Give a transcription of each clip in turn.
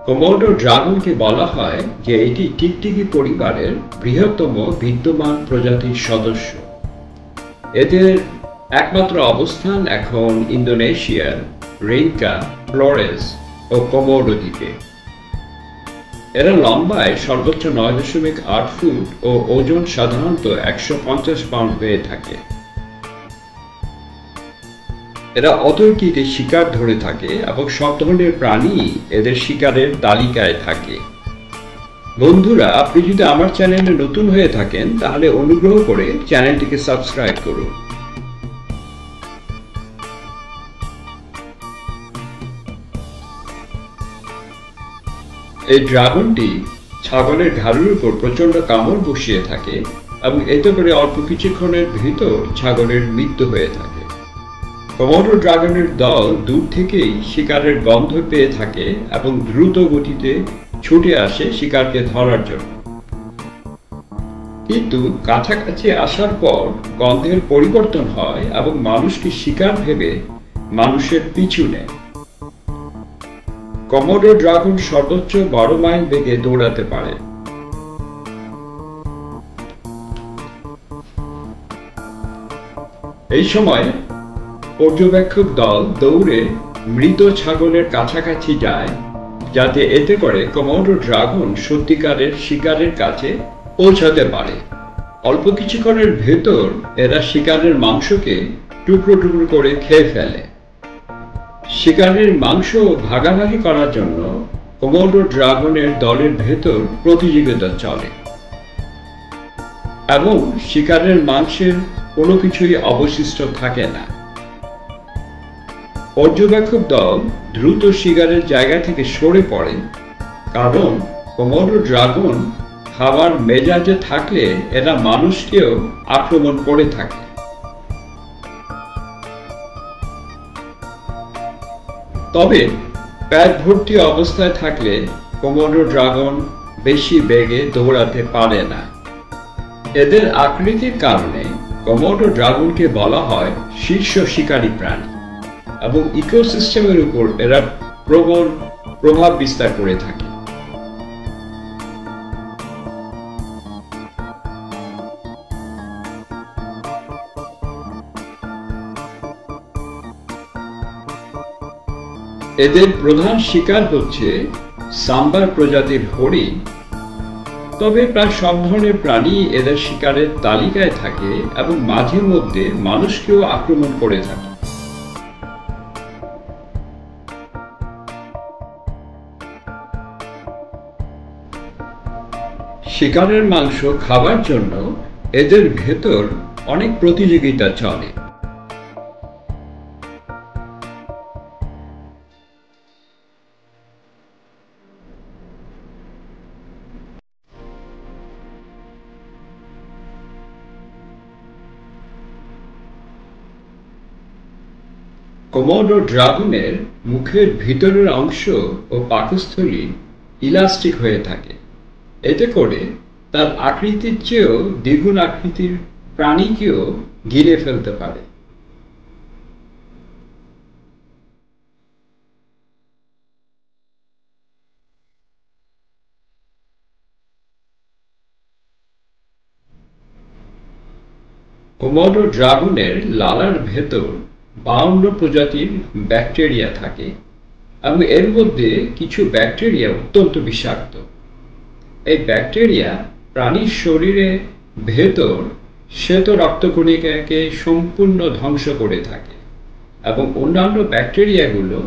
Komodo ড্রাগনকে বলা হয় যে এটি টিকটিকি পরিবারের বৃহত্তম বিদ্যমান প্রজাতির সদস্য। এদের একমাত্র অবস্থান এখন ইন্দোনেশিয়ার রিঙ্কা, ফ্লোরেস ও কোমোডো দ্বীপে। এরা লম্বায় সর্বোচ্চ 9.8 ফুট ও ওজন সাধারণত 150 পাউন্ড হয়ে থাকে। এরা অতর্কিতে শিকার ধরে থাকে এবং সব ধরনের প্রাণী এদের শিকারের তালিকায় থাকে। বন্ধুরা, আপনি যদি আমার চ্যানেলে নতুন হয়ে থাকেন তাহলে অনুগ্রহ করে চ্যানেলটিকে সাবস্ক্রাইব করুন। এই ড্রাগনটি ছাগলের ঘাড়ের উপর প্রচন্ড কামড় বসিয়ে থাকে এবং এতে করে অল্প কিছুক্ষণের ভিতর ছাগলের মৃত্যু হয়ে থাকে। কোমোডো ড্রাগনের দল দূর থেকেই শিকারের গন্ধ পেয়ে থাকে এবং দ্রুত গতিতে ছুটে আসে শিকারকে ধরার জন্য। কিন্তু কাছাকাছি আসার পর গন্ধের পরিবর্তন হয় এবং মানুষকে শিকার ভেবে মানুষের পিছু নেয়। কোমোডো ড্রাগন সর্বোচ্চ 12 মাইল বেগে দৌড়াতে পারে। এই সময় পর্যবেক্ষক দল দৌড়ে মৃত ছাগলের কাছাকাছি যায়, যাতে এতে করে কোমোডো ড্রাগন সত্যিকারের শিকারের কাছে পৌঁছাতে পারে। অল্প কিছুক্ষণের ভেতর এরা শিকারের মাংসকে টুকরো টুকরো করে খেয়ে ফেলে। শিকারের মাংস ভাগাভাগি করার জন্য কোমোডো ড্রাগনের দলের ভেতর প্রতিযোগিতা চলে এবং শিকারের মাংসের কোনো কিছুই অবশিষ্ট থাকে না। পর্যবেক্ষক দল দ্রুত শিকারের জায়গা থেকে সরে পড়ে, কারণ কোমোডো ড্রাগন খাবার মেজাজে থাকলে এরা মানুষকেও আক্রমণ করে থাকে। তবে পেট ভর্তি অবস্থায় থাকলে কোমোডো ড্রাগন বেশি বেগে দৌড়াতে পারে না। এদের আকৃতির কারণে কোমোডো ড্রাগনকে বলা হয় শীর্ষ শিকারী প্রাণী এবং ইকোসিস্টেমের উপর এরা প্রবল প্রভাব বিস্তার করে থাকে। এদের প্রধান শিকার হচ্ছে সাম্বার প্রজাতির হরিণ। তবে প্রায় সব ধরনের প্রাণী এদের শিকারের তালিকায় থাকে এবং মাঝে মধ্যে মানুষকেও আক্রমণ করে থাকে। শিকারের মাংস খাবার জন্য এদের ভেতর অনেক প্রতিযোগিতা চলে। কোমোডো ড্রাগনের মুখের ভিতরের অংশ ও পাকস্থলী ইলাস্টিক হয়ে থাকে। এতে করে তার আকৃতির চেয়েও দ্বিগুণ আকৃতির প্রাণীকেও গিলে ফেলতে পারে। কোমোডো ড্রাগনের লালার ভেতর 52 প্রজাতির ব্যাকটেরিয়া থাকে এবং এর মধ্যে কিছু ব্যাকটেরিয়া অত্যন্ত বিষাক্ত। এই ব্যাকটেরিয়া প্রাণীর শরীরে ভেতর শ্বেত রক্তকণিকাকে সম্পূর্ণ ধ্বংস করে থাকে এবং অন্যান্য ব্যাকটেরিয়াগুলো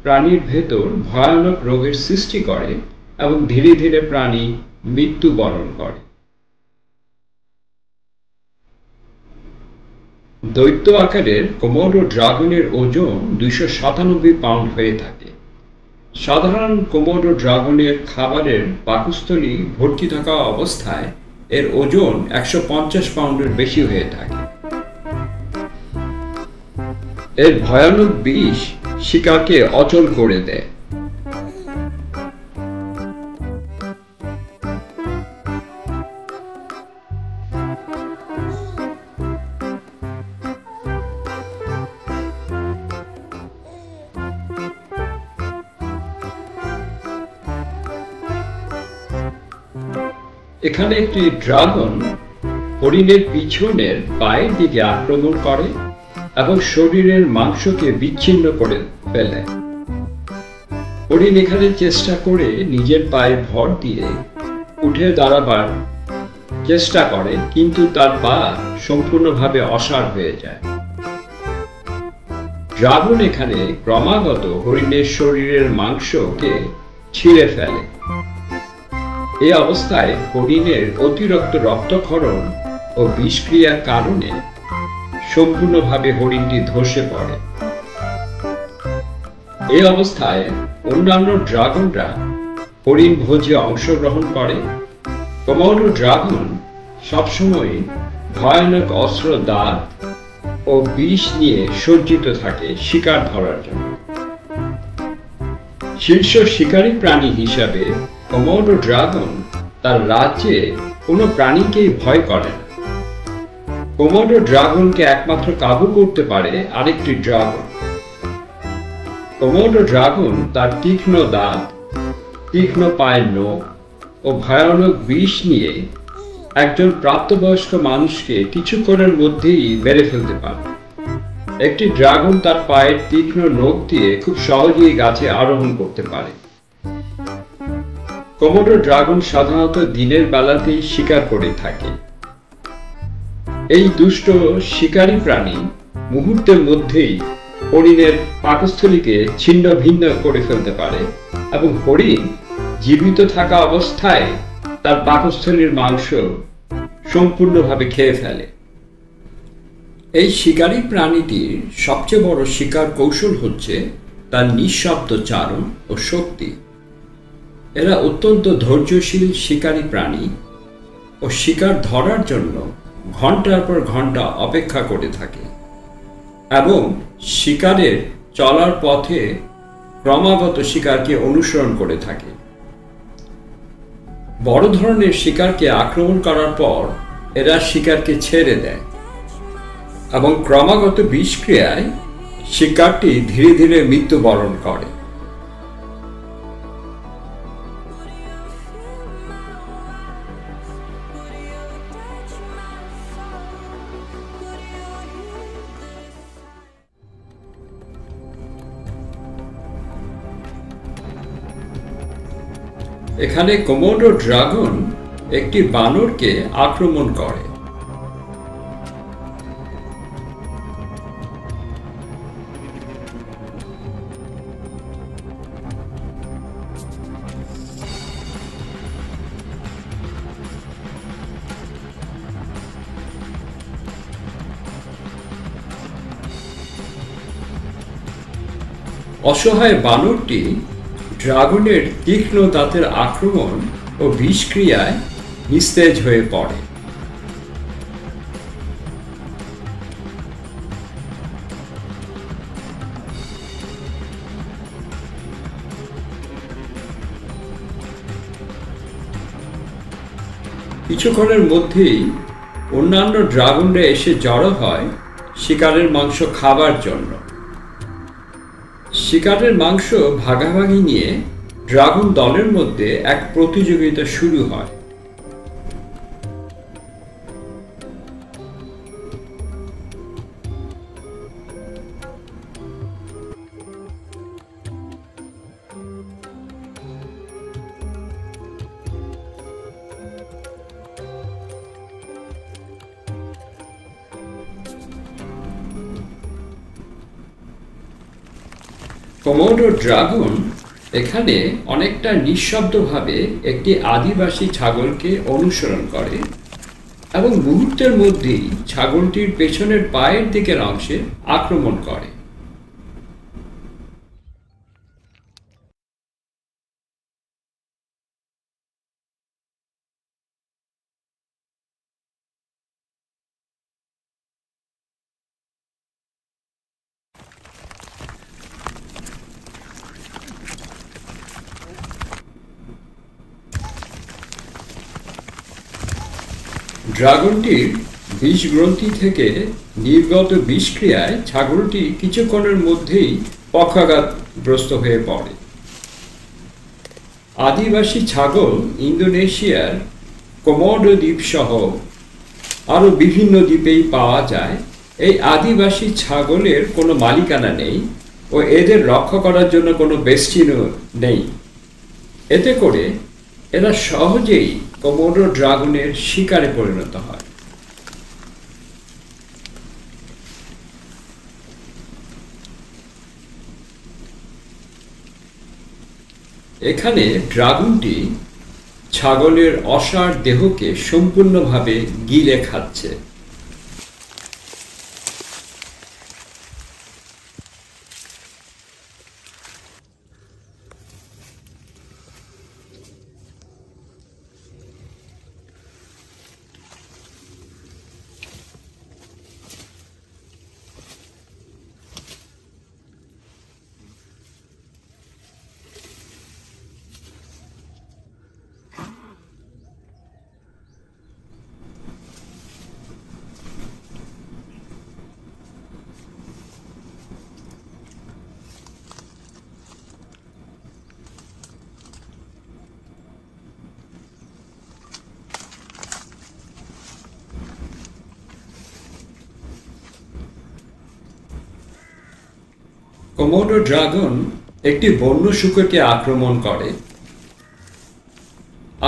প্রাণীর ভেতর ভয়ানক রোগের সৃষ্টি করে এবং ধীরে ধীরে প্রাণী মৃত্যুবরণ করে। দৈত্য আকারের কোমোডো ড্রাগনের ওজন 297 পাউন্ড হয়ে থাকে। সাধারণ কোমোডো ড্রাগনের খাবারের পাকস্থলী ভর্তি থাকা অবস্থায় এর ওজন 150 পাউন্ডের বেশি হয়ে থাকে। এর ভয়ানক বিষ শিকারকে অচল করে দেয়। এখানে একটি ড্রাগন হরিণের পিছনের পায়ের দিকে আক্রমণ করে এবং শরীরের মাংসকে বিচ্ছিন্ন করে ফেলে। হরিণ এখানে চেষ্টা করে নিজের পায়ে ভর দিয়ে উঠে দাঁড়াবার চেষ্টা করে, কিন্তু তার পা সম্পূর্ণভাবে অসাড় হয়ে যায়। ড্রাগন এখানে ক্রমাগত হরিণের শরীরের মাংসকে ছিঁড়ে ফেলে। এই অবস্থায় হরিণের অতিরিক্ত রক্তক্ষরণ ও বিষক্রিয়ার কারণে সম্পূর্ণভাবে হরিণটি ধসে পড়ে। এই অবস্থায় অন্যান্য ড্রাগনরা হরিণ ভোজে অংশগ্রহণ করে। কোমোডো ড্রাগন সবসময় ভয়ানক অস্ত্র, দাঁত ও বিষ নিয়ে সজ্জিত থাকে শিকার ধরার জন্য। শীর্ষ শিকারী প্রাণী হিসাবে কোমোডো ড্রাগন তার রাজ্যে কোনো প্রাণীকেই ভয় করে না। কোমোডো ড্রাগনকে একমাত্র কাবু করতে পারে আরেকটি ড্রাগন। কোমোডো ড্রাগন তার তীক্ষ্ণ দাঁত, তীক্ষ্ণ পায়ের নখ ও ভয়ানক বিষ নিয়ে একজন প্রাপ্তবয়স্ক মানুষকে কিছুক্ষণের মধ্যেই মেরে ফেলতে পারে। একটি ড্রাগন তার পায়ের তীক্ষ্ণ নখ দিয়ে খুব সহজেই গাছে আরোহণ করতে পারে। কোমোডো ড্রাগন সাধারণত দিনের বেলাতেই শিকার করে থাকে। এই দুষ্ট শিকারী প্রাণী মুহূর্তের মধ্যেই হরিণের পাকস্থলীকে ছিন্ন ভিন্ন করে ফেলতে পারে এবং হরিণ জীবিত থাকা অবস্থায় তার পাকস্থলীর মাংস সম্পূর্ণভাবে খেয়ে ফেলে। এই শিকারী প্রাণীটির সবচেয়ে বড় শিকার কৌশল হচ্ছে তার নিঃশব্দ চারণ ও শক্তি। এরা অত্যন্ত ধৈর্যশীল শিকারী প্রাণী ও শিকার ধরার জন্য ঘন্টার পর ঘন্টা অপেক্ষা করে থাকে এবং শিকারের চলার পথে ক্রমাগত শিকারকে অনুসরণ করে থাকে। বড় ধরনের শিকারকে আক্রমণ করার পর এরা শিকারকে ছেড়ে দেয় এবং ক্রমাগত বিষক্রিয়ায় শিকারটি ধীরে ধীরে মৃত্যুবরণ করে। এখানে কোমোডো ড্রাগন একটি বানরকে আক্রমণ করে। অসহায় বানরটি ড্রাগনের তীক্ষ্ণ দাঁতের আক্রমণ ও বিষক্রিয়ায় নিস্তেজ হয়ে পড়ে। কিছুক্ষণের মধ্যেই অন্যান্য ড্রাগনরা এসে জড়ো হয় শিকারের মাংস খাবার জন্য। শিকারের মাংস ভাগাভাগি নিয়ে ড্রাগন দলের মধ্যে এক প্রতিযোগিতা শুরু হয়। কোমোডো ড্রাগন এখানে অনেকটা নিঃশব্দভাবে একটি আদিবাসী ছাগলকে অনুসরণ করে এবং মুহূর্তের মধ্যেই ছাগলটির পেছনের পায়ের দিকের অংশে আক্রমণ করে। ড্রাগনটির বিষগ্রন্থি থেকে নির্গত বিষক্রিয়ায় ছাগলটি কিছুক্ষণের মধ্যেই পক্ষাঘাতগ্রস্ত হয়ে পড়ে। আদিবাসী ছাগল ইন্দোনেশিয়ার কোমোডো দ্বীপ সহ আরও বিভিন্ন দ্বীপেই পাওয়া যায়। এই আদিবাসী ছাগলের কোনো মালিকানা নেই ও এদের রক্ষা করার জন্য কোনো বেস্টিনও নেই। এতে করে এরা সহজেই কোমোডো ড্রাগনের শিকারে পরিণত হয়। এখানে ড্রাগনটি ছাগলের অসাড় দেহকে সম্পূর্ণভাবে গিলে খাচ্ছে। কোমোডো ড্রাগন একটি বন্য শুকরকে আক্রমণ করে।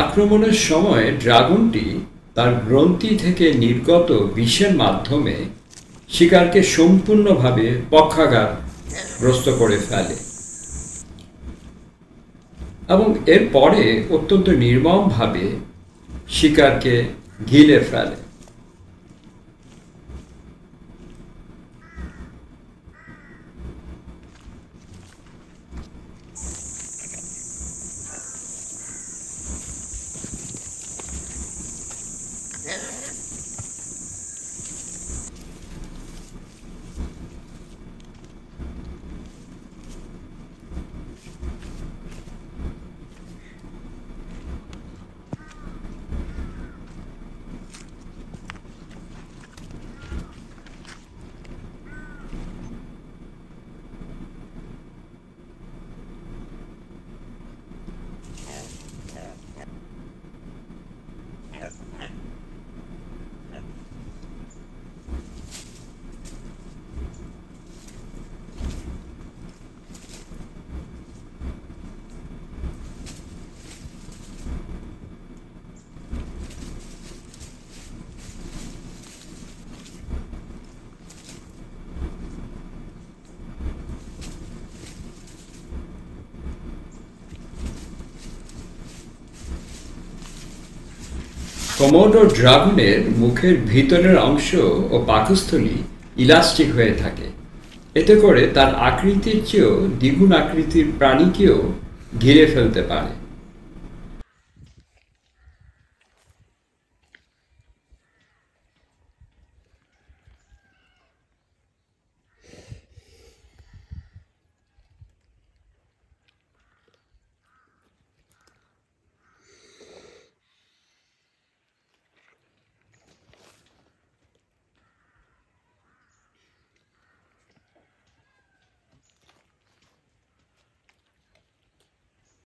আক্রমণের সময় ড্রাগনটি তার গ্রন্থি থেকে নির্গত বিষের মাধ্যমে শিকারকে সম্পূর্ণভাবে পক্ষাঘাতগ্রস্ত করে ফেলে এবং এরপরে অত্যন্ত নির্মমভাবে শিকারকে গিলে ফেলে। কোমোডো ড্রাগনের মুখের ভিতরের অংশ ও পাকস্থলী ইলাস্টিক হয়ে থাকে। এতে করে তার আকৃতির চেয়েও দ্বিগুণ আকৃতির প্রাণীকেও ঘিরে ফেলতে পারে।